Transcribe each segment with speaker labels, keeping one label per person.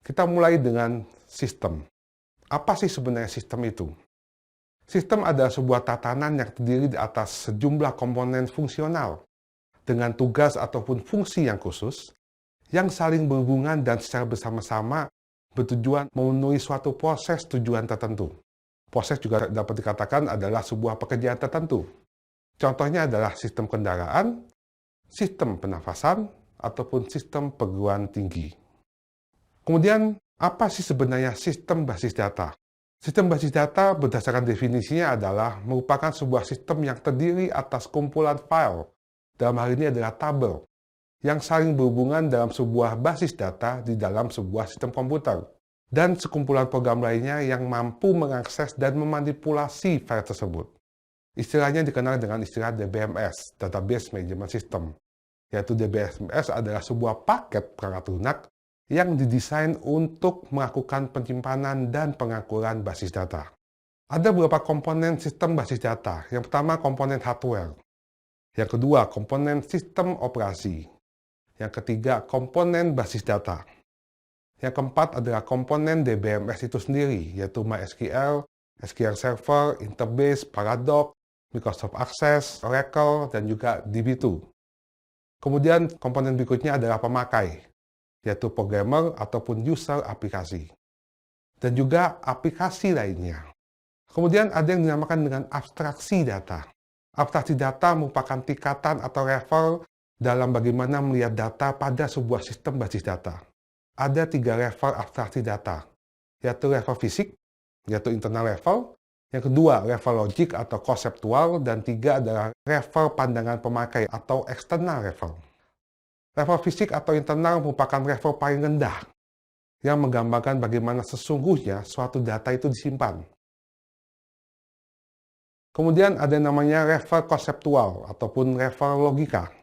Speaker 1: Kita mulai dengan sistem. Apa sih sebenarnya sistem itu? Sistem adalah sebuah tatanan yang terdiri di atas sejumlah komponen fungsional dengan tugas ataupun fungsi yang khusus yang saling berhubungan dan secara bersama-sama bertujuan memenuhi suatu proses tujuan tertentu. Proses juga dapat dikatakan adalah sebuah pekerjaan tertentu. Contohnya adalah sistem kendaraan, sistem pernafasan, ataupun sistem perguruan tinggi. Kemudian, apa sih sebenarnya sistem basis data? Sistem basis data berdasarkan definisinya adalah merupakan sebuah sistem yang terdiri atas kumpulan file, dalam hal ini adalah tabel, yang saling berhubungan dalam sebuah basis data di dalam sebuah sistem komputer, dan sekumpulan program lainnya yang mampu mengakses dan memanipulasi file tersebut. Istilahnya dikenal dengan istilah DBMS, Database Management System, yaitu DBMS adalah sebuah paket perangkat lunak yang didesain untuk melakukan penyimpanan dan pengakuran basis data. Ada beberapa komponen sistem basis data. Yang pertama, komponen hardware. Yang kedua, komponen sistem operasi. Yang ketiga, komponen basis data. Yang keempat adalah komponen DBMS itu sendiri, yaitu MySQL, SQL Server, Interbase, Paradox, Microsoft Access, Oracle, dan juga DB2. Kemudian komponen berikutnya adalah pemakai, yaitu programmer ataupun user aplikasi. Dan juga aplikasi lainnya. Kemudian ada yang dinamakan dengan abstraksi data. Abstraksi data merupakan tingkatan atau level dalam bagaimana melihat data pada sebuah sistem basis data. Ada 3 level abstraksi data, yaitu level fisik, yaitu internal level, yang kedua level logik atau konseptual, dan 3 adalah level pandangan pemakai atau external level. Level fisik atau internal merupakan level paling rendah yang menggambarkan bagaimana sesungguhnya suatu data itu disimpan. Kemudian ada yang namanya level konseptual ataupun level logika.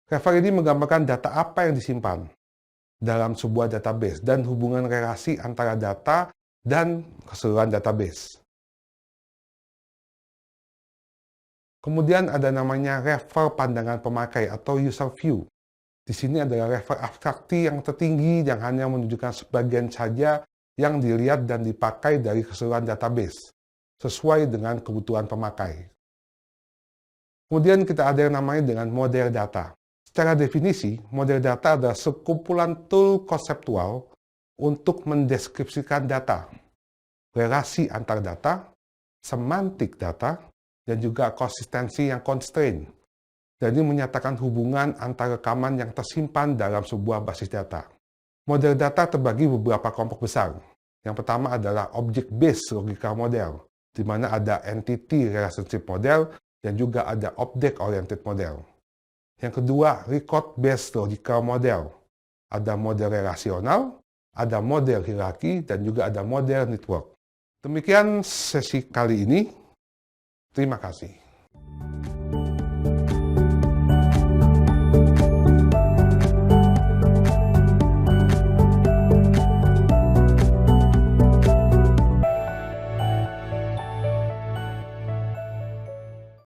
Speaker 1: Level ini menggambarkan data apa yang disimpan dalam sebuah database dan hubungan relasi antara data dan keseluruhan database. Kemudian ada namanya level pandangan pemakai atau user view. Di sini adalah level abstraksi yang tertinggi yang hanya menunjukkan sebagian saja yang dilihat dan dipakai dari keseluruhan database, sesuai dengan kebutuhan pemakai. Kemudian kita ada yang namanya dengan model data. Secara definisi, model data adalah sekumpulan tool konseptual untuk mendeskripsikan data, relasi antar data, semantik data, dan juga konsistensi yang constraint. Jadi menyatakan hubungan antara rekaman yang tersimpan dalam sebuah basis data. Model data terbagi beberapa kelompok besar. Yang pertama adalah object-based logical model, di mana ada entity relationship model dan juga ada object-oriented model. Yang kedua, record-based logical model. Ada model relasional, ada model hierarki, dan juga ada model network. Demikian sesi kali ini. Terima kasih.